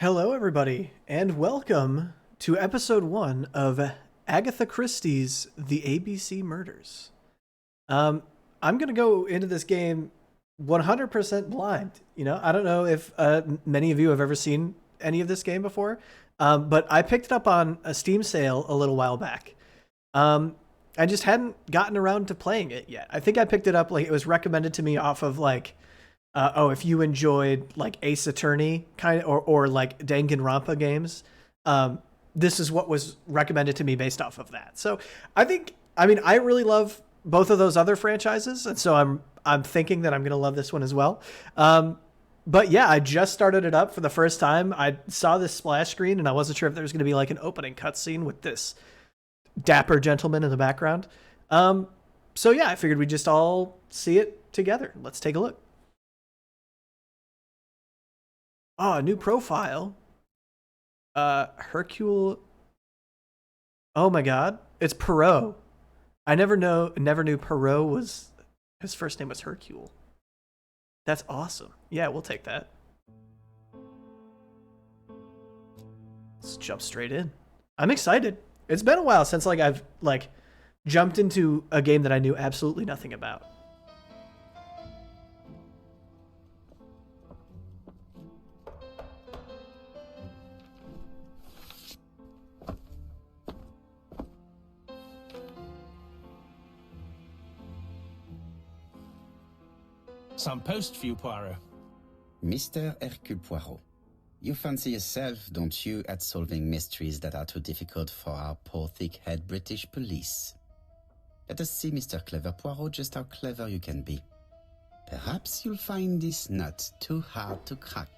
Hello, everybody, and welcome to episode 1 of Agatha Christie's The ABC Murders. I'm going to go into this game 100% blind. I don't know if many of you have ever seen any of this game before, but I picked it up on a Steam sale a little while back. I just hadn't gotten around to playing it yet. I think I picked it up, it was recommended to me off of, if you enjoyed Ace Attorney or Danganronpa games, this is what was recommended to me based off of that. So I really love both of those other franchises, and so I'm thinking that I'm gonna love this one as well. But yeah, I just started it up for the first time. I saw this splash screen, and I wasn't sure if there was gonna be an opening cutscene with this dapper gentleman in the background. So yeah, I figured we'd just all see it together. Let's take a look. Oh, a new profile. Hercule. Oh my God, it's Poirot. I never knew Poirot was, his first name was Hercule. That's awesome. Yeah, we'll take that. Let's jump straight in. I'm excited. It's been a while since I've jumped into a game that I knew absolutely nothing about. Some post for you, Poirot. Mr. Hercule Poirot, you fancy yourself, don't you, at solving mysteries that are too difficult for our poor thick-head British police? Let us see, Mr. Clever Poirot, just how clever you can be. Perhaps you'll find this nut too hard to crack.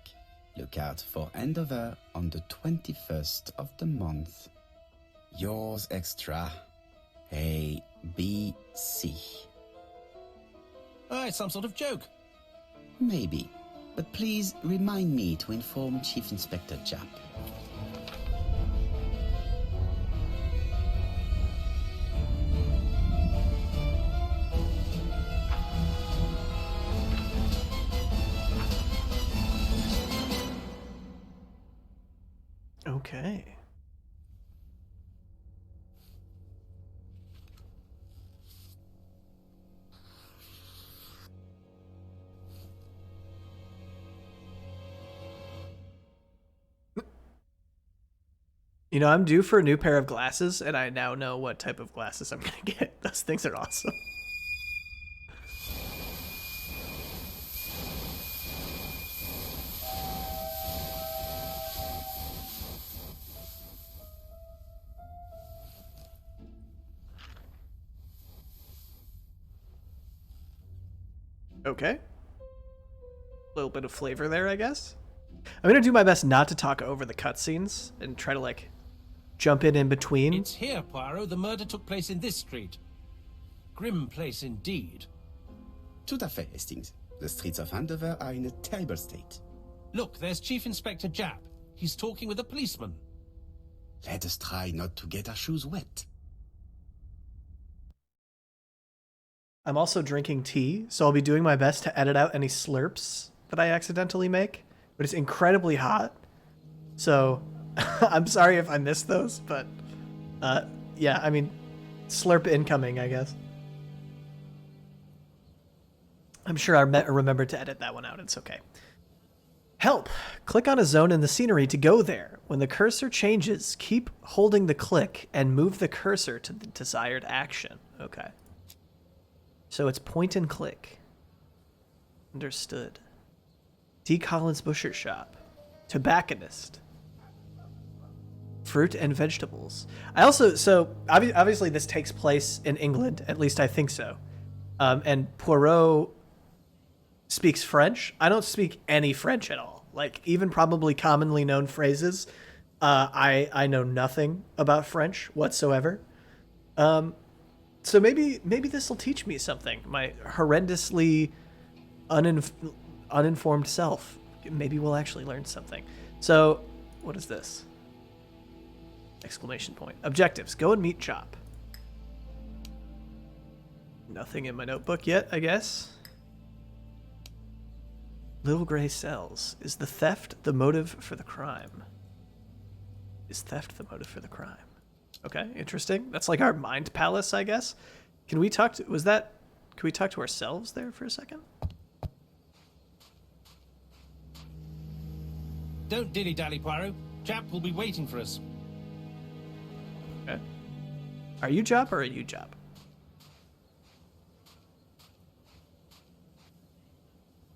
Look out for handover on the 21st of the month. Yours extra, A, B, C. Oh, it's some sort of joke. Maybe, but please remind me to inform Chief Inspector Japp. Okay. I'm due for a new pair of glasses, and I now know what type of glasses I'm gonna get. Those things are awesome. Okay. A little bit of flavor there, I guess. I'm gonna do my best not to talk over the cutscenes and try to jump in between. It's here, Poirot. The murder took place in this street. Grim place indeed. Tout à fait, Hastings. The streets of Andover are in a terrible state. Look, there's Chief Inspector Japp. He's talking with a policeman. Let us try not to get our shoes wet. I'm also drinking tea, so I'll be doing my best to edit out any slurps that I accidentally make. But it's incredibly hot, so I'm sorry if I missed those, but yeah, I mean, slurp incoming, I guess. I'm sure I remembered to edit that one out. It's okay. Help! Click on a zone in the scenery to go there. When the cursor changes, keep holding the click and move the cursor to the desired action. Okay. So it's point and click. Understood. D. Collins Butcher Shop. Tobacconist. Fruit and vegetables. Obviously this takes place in England, at least I think so. And Poirot speaks French. I don't speak any French at all. Even probably commonly known phrases, I know nothing about French whatsoever. So maybe this will teach me something. My horrendously uninformed self. Maybe we'll actually learn something. So, what is this? Exclamation point. Objectives. Go and meet Chop. Nothing in my notebook yet, I guess. Little gray cells. Is the theft the motive for the crime? Is theft the motive for the crime? Okay, interesting. That's like our mind palace, I guess. Can we talk to... Can we talk to ourselves there for a second? Don't dilly-dally, Poirot. Jap will be waiting for us. Okay. Are you Jop or are you Jop?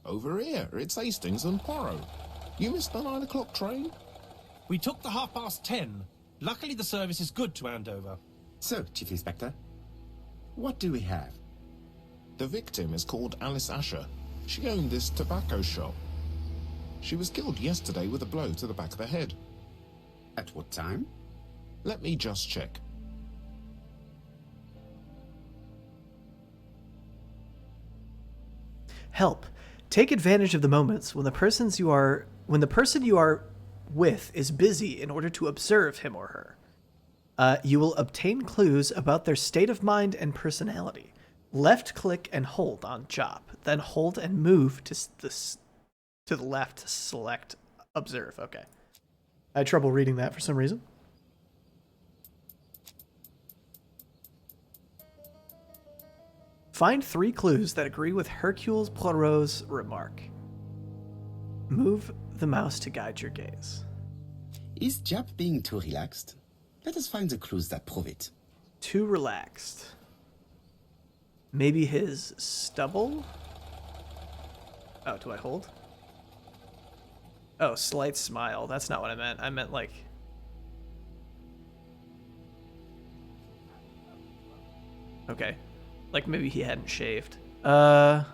Over here, it's Hastings and Poirot. You missed the 9 o'clock train? We took the 10:30. Luckily, the service is good to Andover. So, Chief Inspector, what do we have? The victim is called Alice Asher. She owned this tobacco shop. She was killed yesterday with a blow to the back of the head. At what time? Let me just check. Help. Take advantage of the moments when the person you are with is busy in order to observe him or her. You will obtain clues about their state of mind and personality. Left click and hold on Jop, then hold and move to the left to select observe. Okay. I had trouble reading that for some reason. Find 3 clues that agree with Hercule Poirot's remark. Move the mouse to guide your gaze. Is Jap being too relaxed? Let us find the clues that prove it. Too relaxed. Maybe his stubble? Oh, do I hold? Oh, slight smile. That's not what I meant. I meant like... Okay. Like maybe he hadn't shaved. Oh.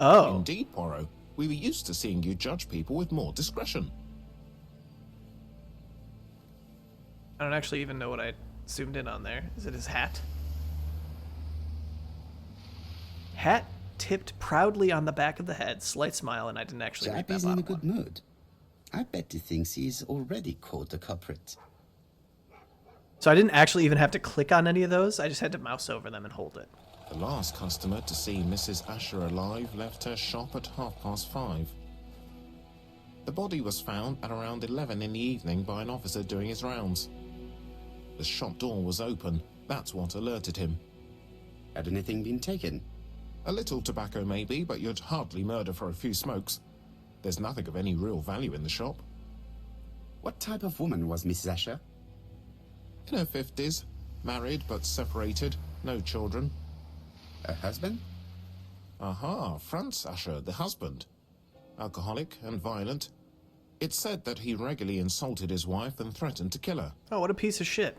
Indeed, Poirot. We were used to seeing you judge people with more discretion. I don't actually even know what I zoomed in on there. Is it his hat? Hat tipped proudly on the back of the head, slight smile, and I didn't actually read Jap that is in a bottom good one. mood. I bet he thinks he's already caught the culprit. So I didn't actually even have to click on any of those. I just had to mouse over them and hold it. The last customer to see Mrs. Asher alive left her shop at 5:30. The body was found at around 11 in the evening by an officer doing his rounds. The shop door was open. That's what alerted him. Had anything been taken? A little tobacco maybe, but you'd hardly murder for a few smokes. There's nothing of any real value in the shop. What type of woman was Mrs. Asher? In her 50s, married but separated, no children. Her husband? Aha, Franz Asher, the husband. Alcoholic and violent. It's said that he regularly insulted his wife and threatened to kill her. Oh, what a piece of shit.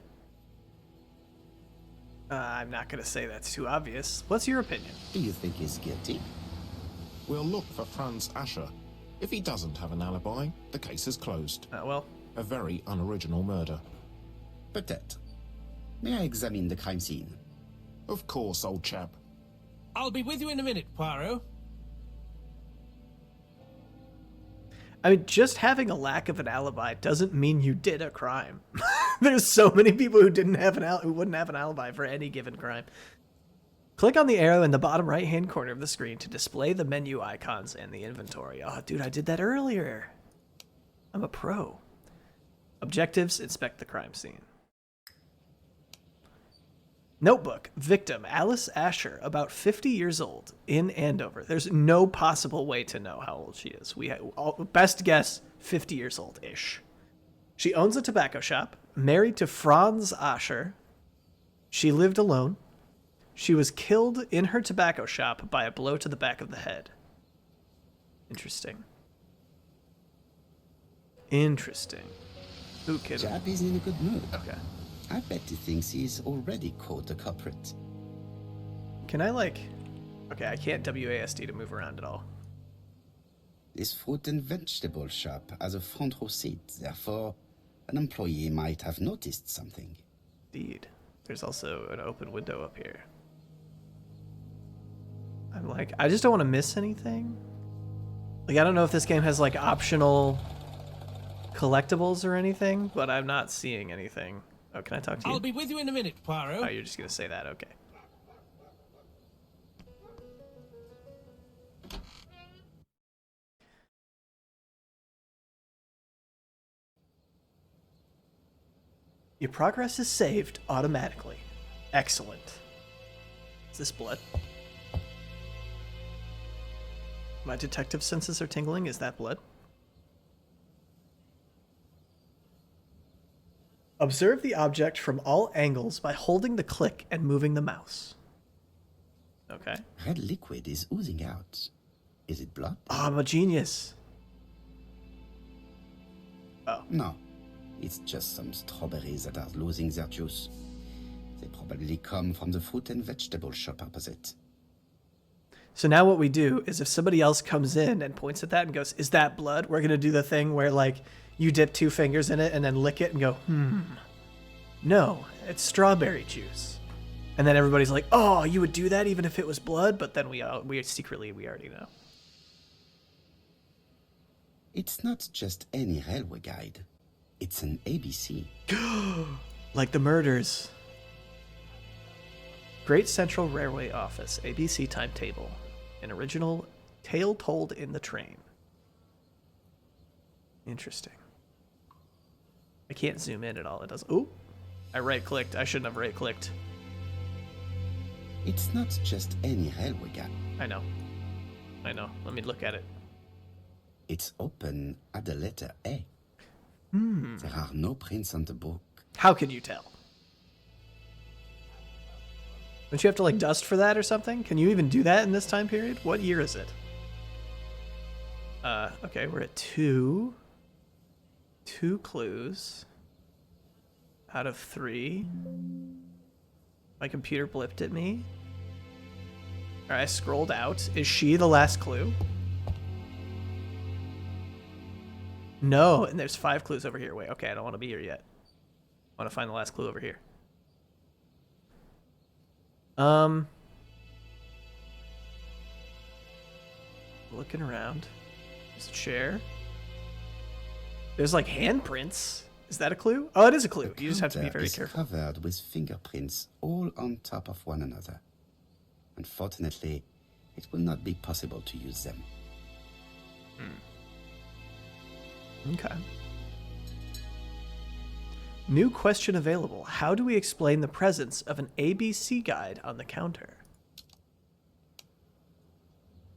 I'm not going to say that's too obvious. What's your opinion? Do you think he's guilty? We'll look for Franz Asher. If he doesn't have an alibi, the case is closed. Well, A very unoriginal murder. Peut-être. May I examine the crime scene? Of course, old chap. I'll be with you in a minute, Poirot. I mean, just having a lack of an alibi doesn't mean you did a crime. There's so many people who who wouldn't have an alibi for any given crime. Click on the arrow in the bottom right-hand corner of the screen to display the menu icons and the inventory. Oh, dude, I did that earlier. I'm a pro. Objectives, inspect the crime scene. Notebook, victim, Alice Asher, about 50 years old, in Andover. There's no possible way to know how old she is. Best guess, 50 years old-ish. She owns a tobacco shop, married to Franz Asher. She lived alone. She was killed in her tobacco shop by a blow to the back of the head. Interesting. Interesting. Who kidding? Jap is in a good mood. Okay. I bet he thinks he's already caught the culprit. Can I, like... Okay, I can't WASD to move around at all. This fruit and vegetable shop has a front row seat, therefore an employee might have noticed something. Indeed. There's also an open window up here. I'm like, I just don't want to miss anything. Like, I don't know if this game has, like, optional collectibles or anything, but I'm not seeing anything. Oh, can I talk to you? I'll be with you in a minute, Poirot. Oh, you're just going to say that? Okay. Your progress is saved automatically. Excellent. Is this blood? My detective senses are tingling. Is that blood? Observe the object from all angles by holding the click and moving the mouse. Okay. Red liquid is oozing out. Is it blood? Oh, I'm a genius. Oh. No. It's just some strawberries that are losing their juice. They probably come from the fruit and vegetable shop opposite. So now what we do is if somebody else comes in and points at that and goes, is that blood? We're going to do the thing where, like, you dip 2 fingers in it and then lick it and go, no, it's strawberry juice. And then everybody's like, oh, you would do that even if it was blood? But then we secretly, we already know. It's not just any railway guide. It's an ABC. Like the murders. Great Central Railway Office, ABC timetable. An original tale told in the train. Interesting. I can't zoom in at all. It does. Oh, I right-clicked. I shouldn't have right-clicked. It's not just any railway guide. I know. Let me look at it. It's open at the letter A. There are no prints on the book. How can you tell? Don't you have to, like, dust for that or something? Can you even do that in this time period? What year is it? Okay, we're at 2. 2 clues out of 3. My computer blipped at me. All right, I scrolled out. Is she the last clue? No, and there's 5 clues over here. Wait, okay, I don't want to be here yet. I want to find the last clue over here. Looking around. There's a chair. There's like handprints. Is that a clue? Oh, it is a clue. You just have to be very careful. Covered with fingerprints all on top of one another. Unfortunately, it will not be possible to use them. Okay. New question available. How do we explain the presence of an ABC guide on the counter?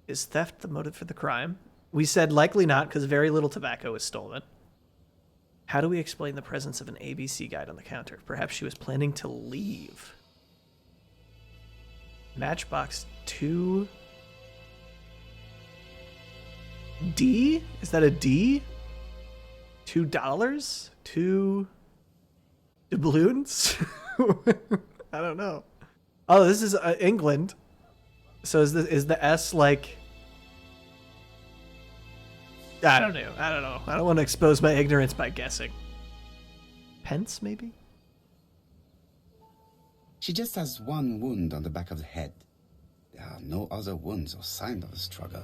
Is theft the motive for the crime? We said likely not because very little tobacco was stolen. How do we explain the presence of an ABC guide on the counter? Perhaps she was planning to leave. Matchbox 2. D? Is that a D? $2? 2 doubloons? I don't know. Oh, this is England. So is the S like? I don't know. I don't want to expose my ignorance by guessing. Pence, maybe? She just has one wound on the back of the head. There are no other wounds or signs of a struggle.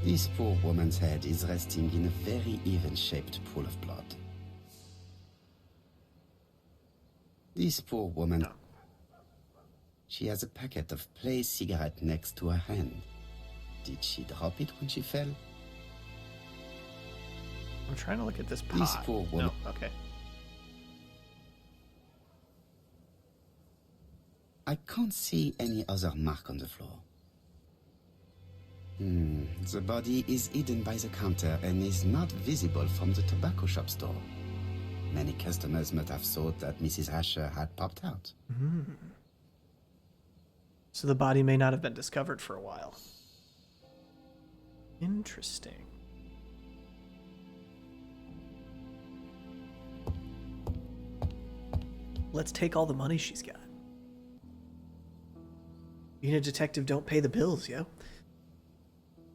This poor woman's head is resting in a very even-shaped pool of blood. This poor woman... No. She has a packet of play cigarette next to her hand. Did she drop it when she fell? I'm trying to look at this pot. This poor woman... No, okay. I can't see any other mark on the floor. The body is hidden by the counter and is not visible from the tobacco shop store. Many customers might have thought that Mrs. Asher had popped out. So the body may not have been discovered for a while. Interesting. Let's take all the money she's got. Being a detective, don't pay the bills, yo.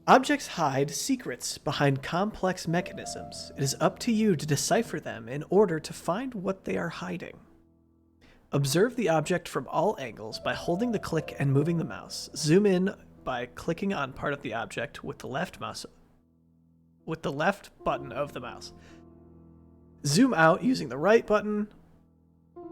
Objects hide secrets behind complex mechanisms. It is up to you to decipher them in order to find what they are hiding. Observe the object from all angles by holding the click and moving the mouse. Zoom in by clicking on part of the object with the left button of the mouse. Zoom out using the right button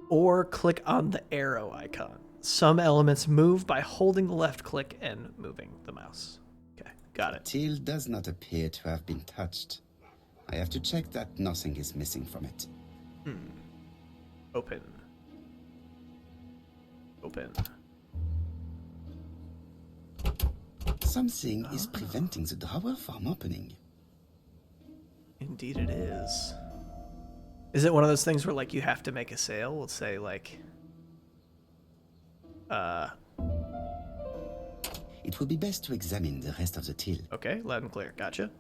or click on the arrow icon. Some elements move by holding the left click and moving the mouse. Okay, got it. Till does not appear to have been touched. I have to check that nothing is missing from it. Open. Open. Something is preventing the drawer from opening. Indeed it is. Is it one of those things where, like, you have to make a sale? We'll say, like... It would be best to examine the rest of the till. Okay, loud and clear. Gotcha.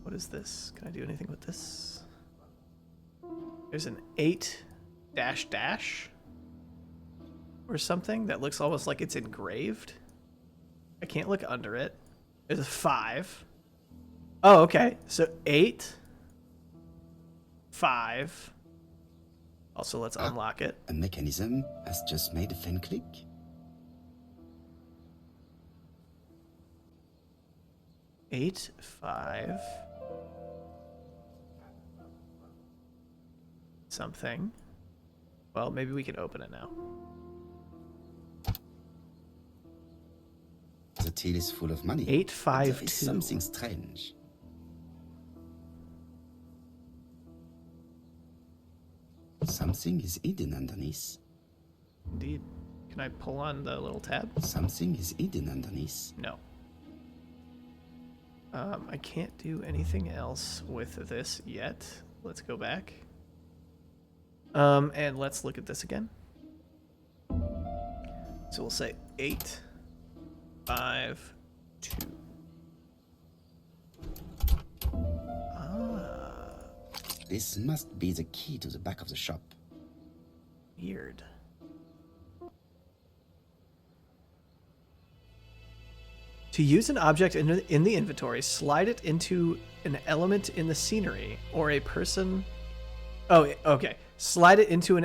What is this? Can I do anything with this? There's an 8 dash dash or something that looks almost like it's engraved. I can't look under it. There's a 5. Oh, okay. So 8, 5. Also, let's unlock it. A mechanism has just made a fan click. Eight, 5. Something. Well, maybe we can open it now. The till is full of money. 852. There is something strange. Something is hidden underneath. Indeed. Can I pull on the little tab? Something is hidden underneath. No. I can't do anything else with this yet. Let's go back. And let's look at this again. So we'll say 8, 5, 2. This must be the key to the back of the shop. Weird. To use an object in the inventory, slide it into an element in the scenery or a person. Oh, okay. Slide it into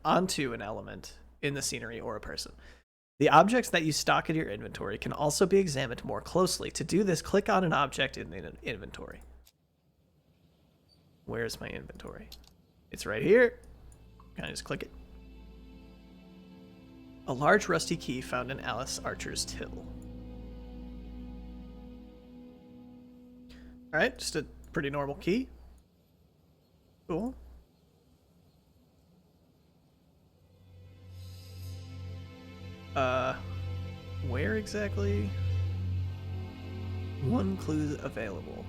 onto an element in the scenery or a person. The objects that you stock in your inventory can also be examined more closely. To do this, click on an object in the inventory. Where's my inventory? It's right here. Can I just click it? A large rusty key found in Alice Archer's till. Alright, just a pretty normal key. Cool. Where exactly? One clue available.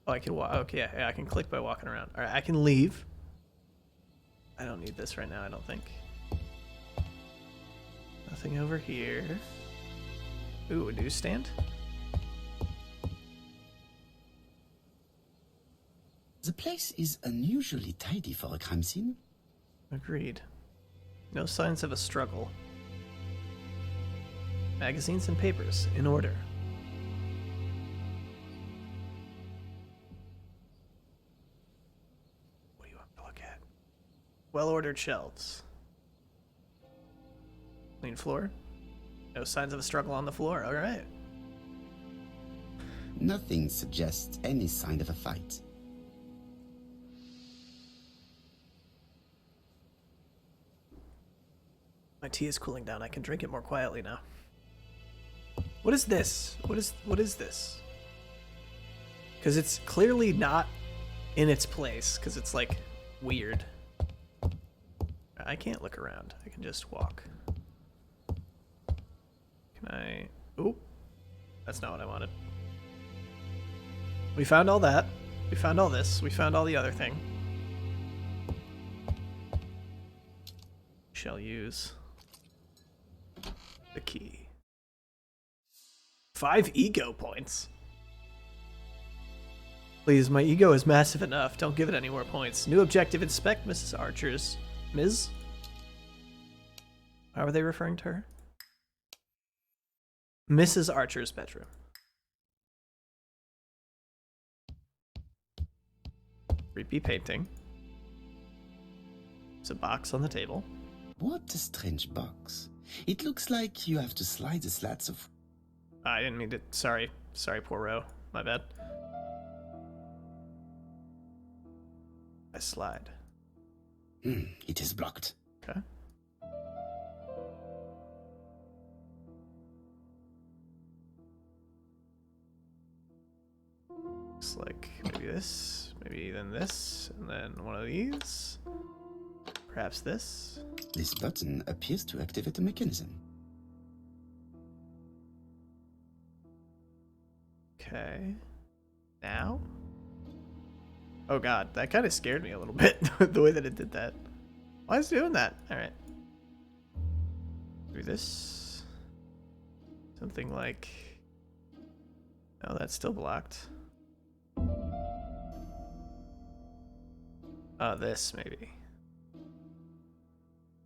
Oh, I can walk. Okay, yeah, I can click by walking around. Alright, I can leave. I don't need this right now, I don't think. Nothing over here. Ooh, a newsstand? The place is unusually tidy for a crime scene. Agreed. No signs of a struggle. Magazines and papers in order. What do you want to look at? Well-ordered shelves. Clean floor. No signs of a struggle on the floor. All right. Nothing suggests any sign of a fight. My tea is cooling down. I can drink it more quietly now. What is this? What is this? Because it's clearly not in its place. Because it's like weird. I can't look around. I can just walk. Can I? Oh, that's not what I wanted. We found all that. We found all this. We found all the other thing. Shall use the key. 5 ego points. Please, my ego is massive enough. Don't give it any more points. New objective: inspect Mrs. Archer's. Ms. How are they referring to her? Mrs. Archer's bedroom. Creepy painting. There's a box on the table. What a strange box. It looks like you have to slide the slats of... I didn't mean to. Sorry, Poirot. My bad. I slide. It is blocked. Okay. Looks like maybe this, maybe then this, and then one of these. Perhaps this. This button appears to activate a mechanism. Okay. Now? Oh god, that kind of scared me a little bit, the way that it did that. Why is it doing that? Alright. Do this. Something like... Oh, that's still blocked. Oh, this maybe.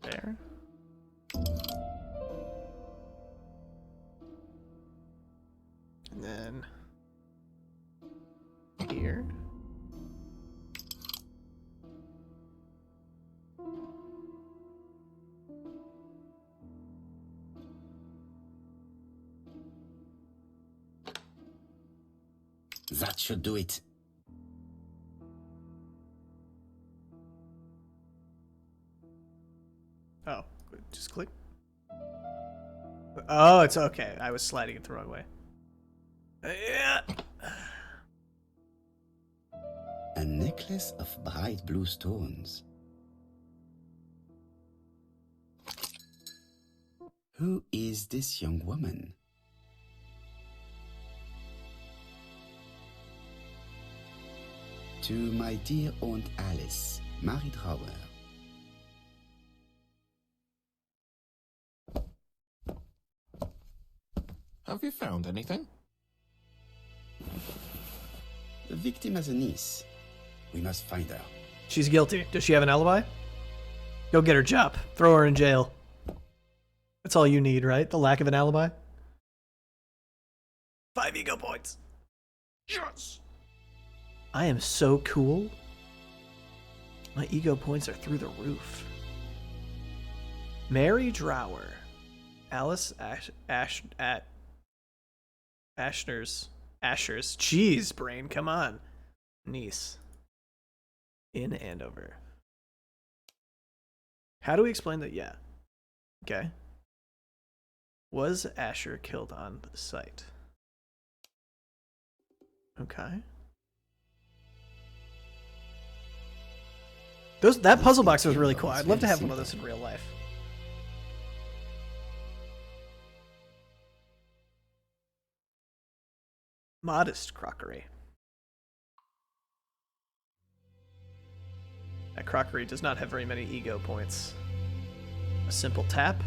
There. And then here. That should do it. Oh, just click. Oh, it's okay. I was sliding it the wrong way. Yeah. A necklace of bright blue stones. Who is this young woman? To my dear Aunt Alice, married Howard. Have you found anything? The victim has a niece. We must find her. She's guilty. Does she have an alibi? Go get her job. Throw her in jail. That's all you need, right? The lack of an alibi? 5 ego points. Yes! I am so cool. My ego points are through the roof. Mary Drower. Alice Asher's. Jeez, brain, come on. Niece. In Andover. How do we explain that? Yeah. Okay. Was Asher killed on the site? Okay. That puzzle box was really cool. I'd love to have one of those in real life. Modest crockery. That crockery does not have very many ego points. A simple tap.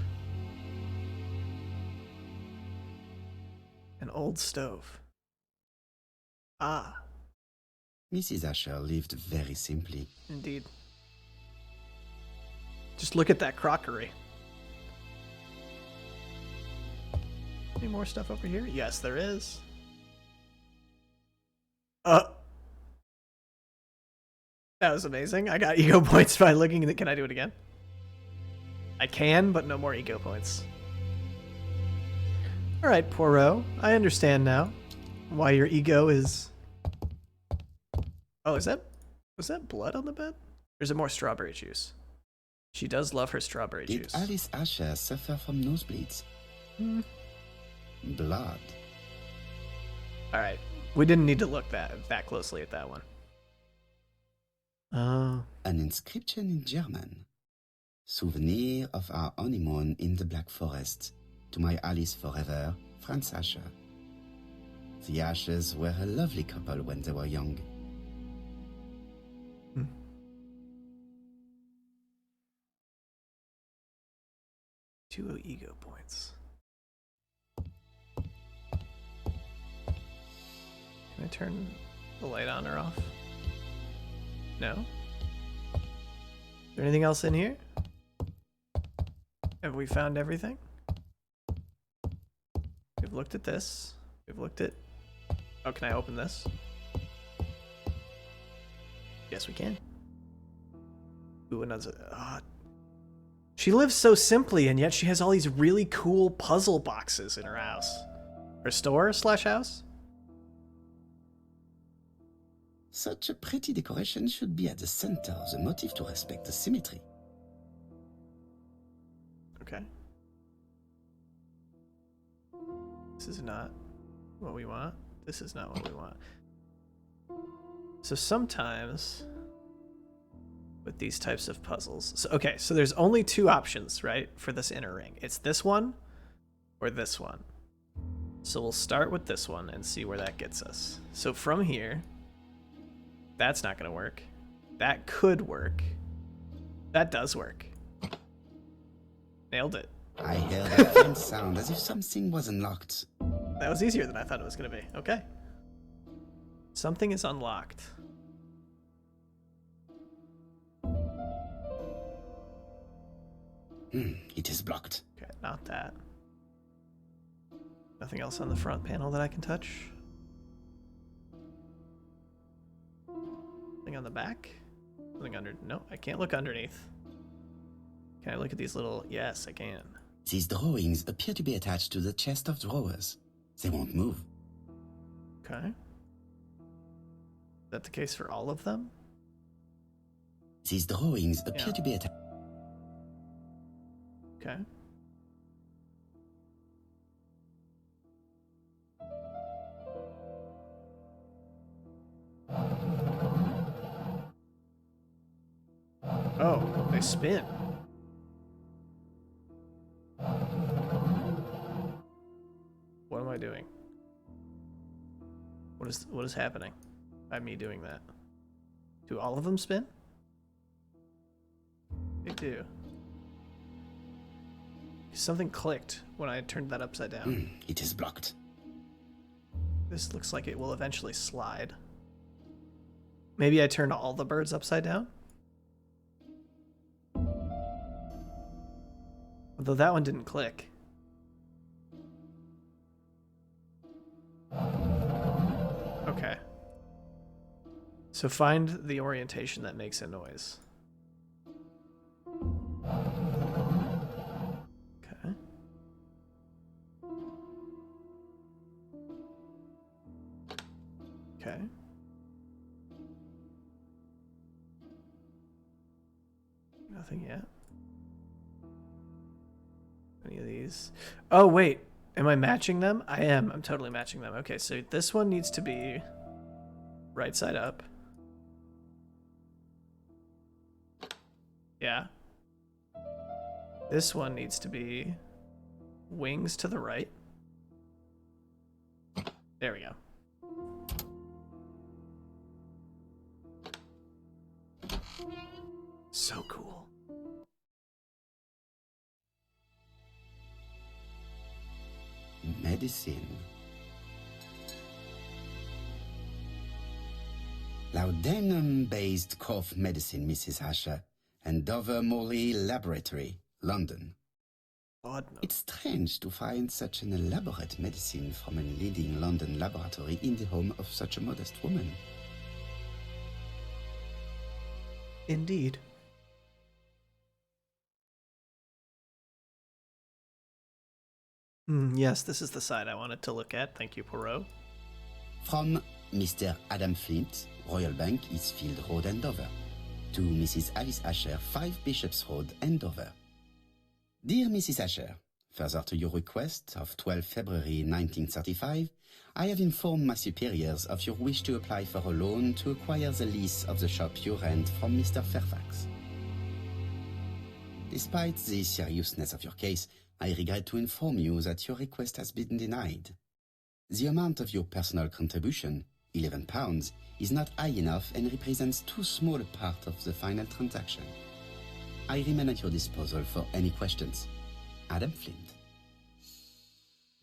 An old stove. Ah. Mrs. Asher lived very simply. Indeed. Just look at that crockery. Any more stuff over here? Yes, there is. That was amazing. I got ego points by looking at it. Can I do it again? I can, but no more ego points. Alright, Poirot. I understand now why your ego is... Oh, was that blood on the bed? Or is it more strawberry juice? She does love her strawberry Did juice. Alice Asher suffer from nosebleeds? Blood. Alright. We didn't need to look that closely at that one. An inscription in German. Souvenir of our honeymoon in the Black Forest. To my Alice forever, Franz Asher. The Ashers were a lovely couple when they were young. 2 ego points. Can I turn the light on or off? No? Is there anything else in here? Have we found everything? We've looked at this. We've looked at... Oh, can I open this? Yes, we can. Ooh, another... She lives so simply, and yet she has all these really cool puzzle boxes in her house. Her store/house? Such a pretty decoration should be at the center of the motif to respect the symmetry. Okay. This is not what we want. This is not what we want. So sometimes with these types of puzzles. So, okay, so there's only two options, right, for this inner ring. It's this one or this one. So we'll start with this one and see where that gets us. So from here, that's not going to work. That could work. That does work. Nailed it. I heard a faint sound as if something was unlocked. That was easier than I thought it was going to be. Okay. Something is unlocked. It is blocked. Okay, not that. Nothing else on the front panel that I can touch? Nothing on the back? Nothing under... No, I can't look underneath. Can I look at these little... Yes, I can. These drawings appear to be attached to the chest of drawers. They won't move. Okay. Is that the case for all of them? These drawings appear to be attached. Okay. Oh, they spin. What am I doing? What is happening by me doing that? Do all of them spin? They do. Something clicked when I turned that upside down. It is blocked. This looks like it will eventually slide. Maybe I turned all the birds upside down? Although that one didn't click. Okay. So find the orientation that makes a noise. Okay. Okay. Nothing yet. Any of these? Oh, wait. Am I matching them? I am. I'm totally matching them. Okay, so this one needs to be right side up. Yeah. This one needs to be wings to the right. There we go. So cool. Medicine. Laudanum-based cough medicine, Mrs. Asher, and Dover Morley Laboratory, London. Laudanum. It's strange to find such an elaborate medicine from a leading London laboratory in the home of such a modest woman. Indeed. Yes, this is the side I wanted to look at. Thank you, Poirot. From Mr. Adam Flint, Royal Bank, Eastfield Road, Andover. To Mrs. Alice Asher, 5 Bishops Road, Andover. Dear Mrs. Asher, further to your request of 12 February 1935, I have informed my superiors of your wish to apply for a loan to acquire the lease of the shop you rent from Mr. Fairfax. Despite the seriousness of your case, I regret to inform you that your request has been denied. The amount of your personal contribution, £11, is not high enough and represents too small a part of the final transaction. I remain at your disposal for any questions. Adam Flint.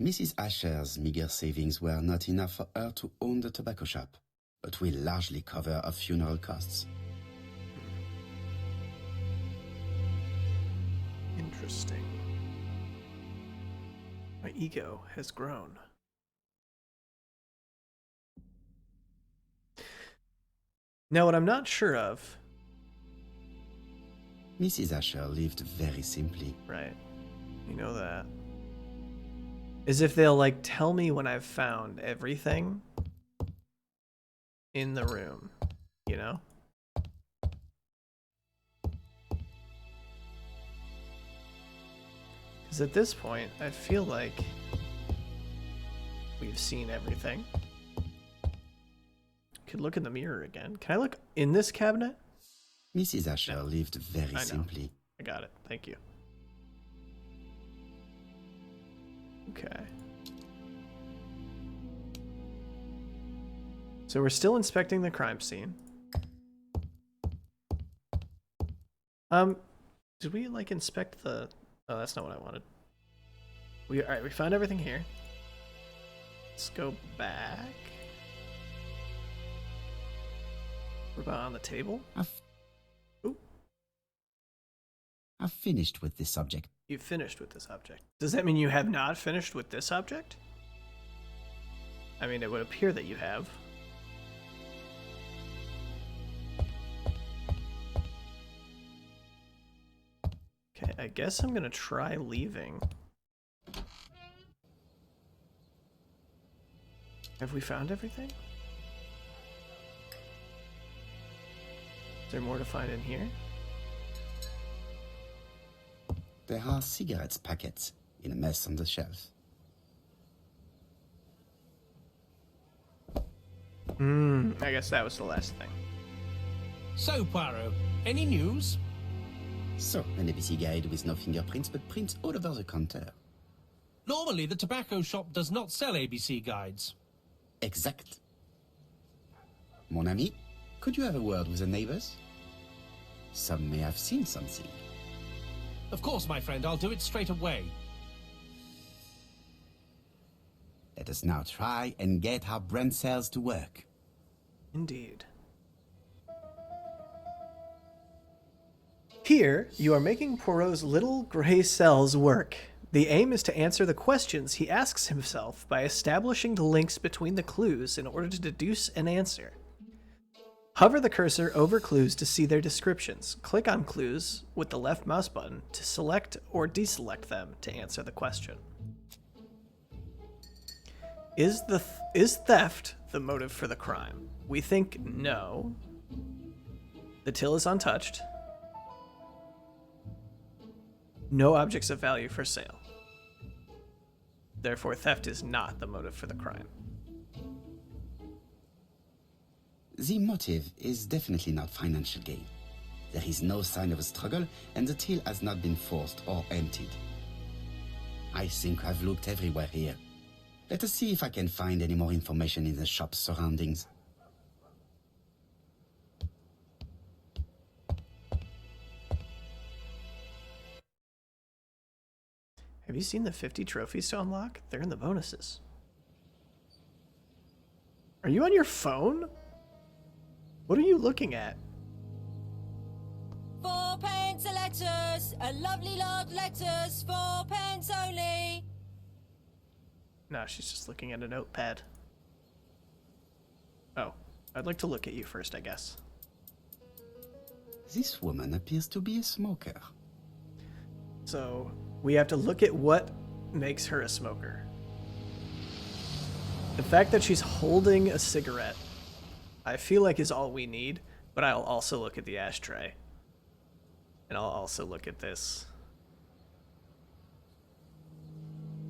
Mrs. Asher's meager savings were not enough for her to own the tobacco shop, but will largely cover her funeral costs. Interesting. My ego has grown. Now, what I'm not sure of... Mrs. Asher lived very simply. Right. You know that. Is if they'll, like, tell me when I've found everything in the room, you know? Because at this point, I feel like we've seen everything. could look in the mirror again. Can I look in this cabinet? Mrs. Asher lived very simply. I got it. Thank you. Okay. So we're still inspecting the crime scene. Did we like inspect the... Oh, that's not what I wanted. All right, we found everything here. Let's go back. We're about on the table. I've finished with this object. You finished with this object. Does that mean you have not finished with this object? I mean, it would appear that you have. Okay, I guess I'm gonna try leaving. Have we found everything? Is there more to find in here? There are cigarettes packets in a mess on the shelf. I guess that was the last thing. So, Poirot, any news? So, an ABC guide with no fingerprints but prints all over the counter. Normally, the tobacco shop does not sell ABC guides. Exact. Mon ami, could you have a word with the neighbors? Some may have seen something. Of course, my friend, I'll do it straight away. Let us now try and get our brain cells to work. Indeed. Here, you are making Poirot's little gray cells work. The aim is to answer the questions he asks himself by establishing the links between the clues in order to deduce an answer. Hover the cursor over clues to see their descriptions. Click on clues with the left mouse button to select or deselect them to answer the question. Is theft the motive for the crime? We think no. The till is untouched. No objects of value for sale. Therefore, theft is not the motive for the crime. The motive is definitely not financial gain. There is no sign of a struggle, and the till has not been forced or emptied. I think I've looked everywhere here. Let us see if I can find any more information in the shop's surroundings. Have you seen the 50 trophies to unlock? They're in the bonuses. Are you on your phone? What are you looking at? 4 pence a letters, a lovely large letters, 4 pence only. No, she's just looking at a notepad. Oh, I'd like to look at you first, I guess. This woman appears to be a smoker. So, we have to look at what makes her a smoker. The fact that she's holding a cigarette, I feel like is all we need, but I'll also look at the ashtray. And I'll also look at this.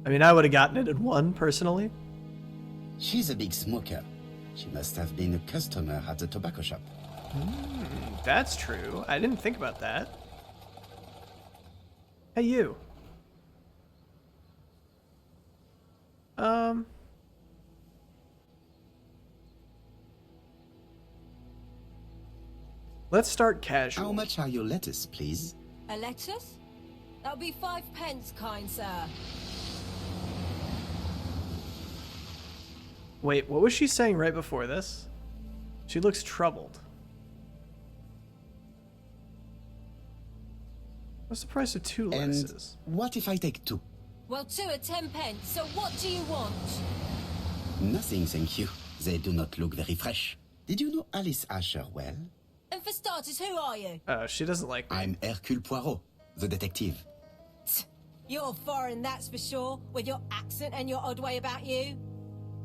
I mean, I would have gotten it in one, personally. She's a big smoker. She must have been a customer at the tobacco shop. That's true. I didn't think about that. Hey, you. Let's start casual. How much are your lettuce, please? A lettuce? That'll be 5 pence, kind sir. Wait, what was she saying right before this? She looks troubled. What's the price of 2 lettuces? And what if I take 2? Well, 2 are 10 pence, so what do you want? Nothing, thank you. They do not look very fresh. Did you know Alice Asher well? And for starters, who are you? She doesn't like me. I'm Hercule Poirot, the detective. You're foreign, that's for sure, with your accent and your odd way about you.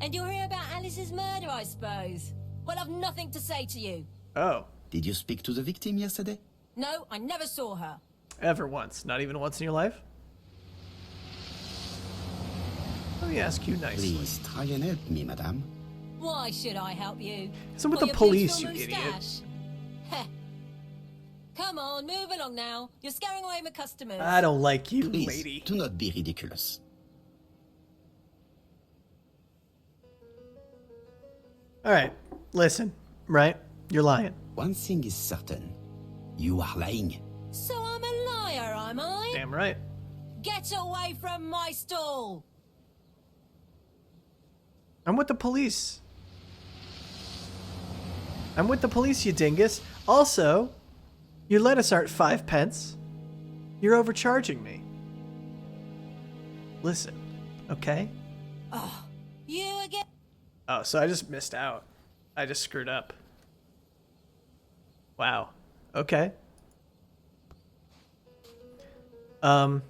And you're here about Alice's murder, I suppose. Well, I've nothing to say to you. Oh. Did you speak to the victim yesterday? No, I never saw her. Ever once? Not even once in your life? Let me ask you nicely. Please try and help me, madame. Why should I help you? I'm with For the your police, beautiful you idiot. moustache? Heh. Come on, move along now. You're scaring away my customers. I don't like you, Please, lady. do not be ridiculous. All right, listen, right? You're lying. One thing is certain. You are lying. So I'm a liar, am I? Damn right. Get away from my stall. I'm with the police. I'm with the police, you dingus. Also, your lettuce aren't 5 pence. You're overcharging me. Listen, okay? You again? Oh, so I just missed out. I just screwed up. Wow. Okay. Well,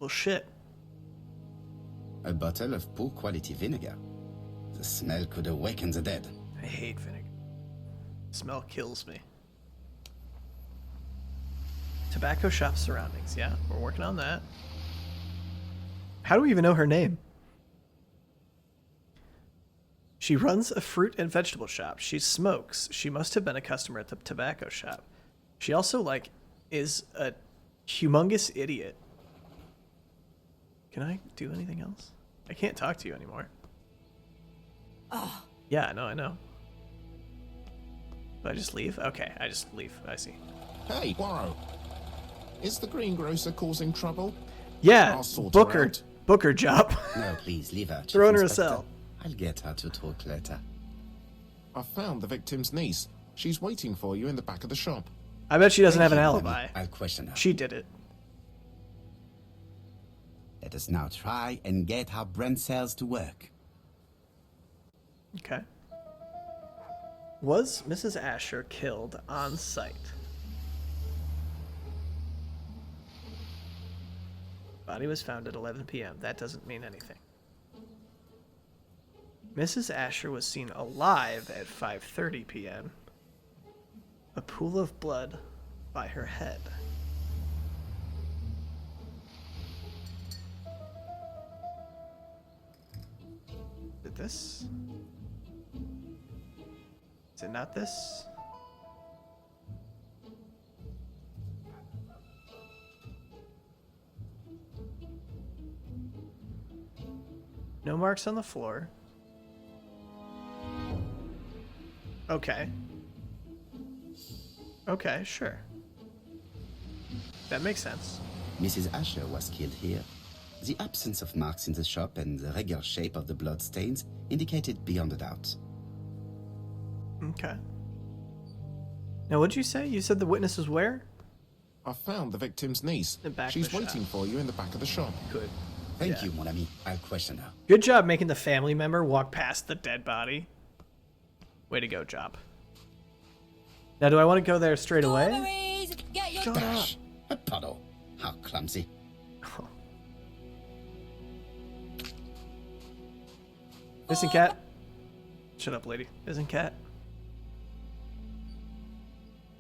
shit. A bottle of poor quality vinegar. The smell could awaken the dead. I hate vinegar. Smell kills me. Tobacco shop surroundings. Yeah, we're working on that. How do we even know her name? She runs a fruit and vegetable shop. She smokes. She must have been a customer at the tobacco shop. She also, like, is a humongous idiot. Can I do anything else? I can't talk to you anymore. Yeah, no, I know. Do I just leave? Okay, I just leave. I see. Hey, Poirot. Is the greengrocer causing trouble? Yeah, I'll sort book her her, out. book her job. No, please, leave her. Chief Throw her in a Inspector. cell. I'll get her to talk later. I found the victim's niece. She's waiting for you in the back of the shop. I bet she doesn't have an Thank you, alibi. Bonnie. I'll question her. She did it. Let us now try and get our brand cells to work. Okay. Was Mrs. Asher killed on site? Body was found at 11 p.m. That doesn't mean anything. Mrs. Asher was seen alive at 5:30 p.m. A pool of blood by her head. Is it this? Is it not this? No marks on the floor. Okay. Okay, sure. That makes sense. Mrs. Asher was killed here. The absence of marks in the shop and the regular shape of the blood stains indicated beyond a doubt. Okay. Now, what'd you say? You said the witness was where? I found the victim's niece. The back of She's the shop. waiting for you in the back of the shop. Good. Thank Yeah. you, mon ami. I'll question her. Good job making the family member walk past the dead body. Way to go, job. Now, do I want to go there straight away? Strawberries, get your Shut up. Dash! A puddle. How clumsy. Missing cat. Shut up, lady. Missing cat.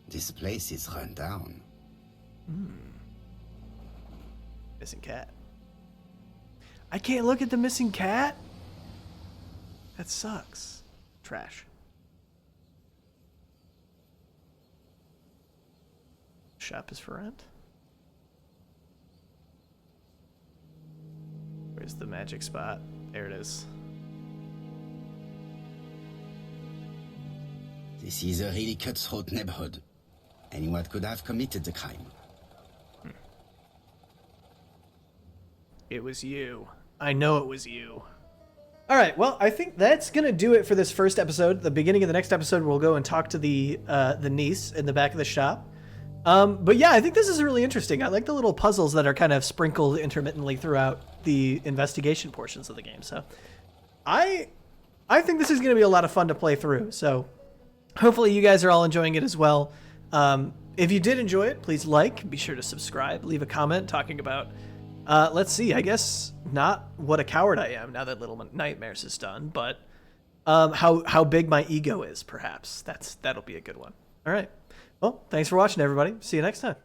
This place is run down. Missing cat. I can't look at the missing cat? That sucks. Trash. Shop is for rent. Where's the magic spot? There it is. This is a really cutthroat neighborhood. Anyone could have committed the crime. It was you. I know it was you. All right, well, I think that's gonna do it for this first episode. The beginning of the next episode, we'll go and talk to the niece in the back of the shop. But yeah, I think this is really interesting. I like the little puzzles that are kind of sprinkled intermittently throughout the investigation portions of the game. So I think this is gonna be a lot of fun to play through. So hopefully you guys are all enjoying it as well. If you did enjoy it, please like, be sure to subscribe, leave a comment talking about, let's see, I guess not what a coward I am now that Little Nightmares is done, but how big my ego is, perhaps. That'll be a good one. All right. Well, thanks for watching, everybody. See you next time.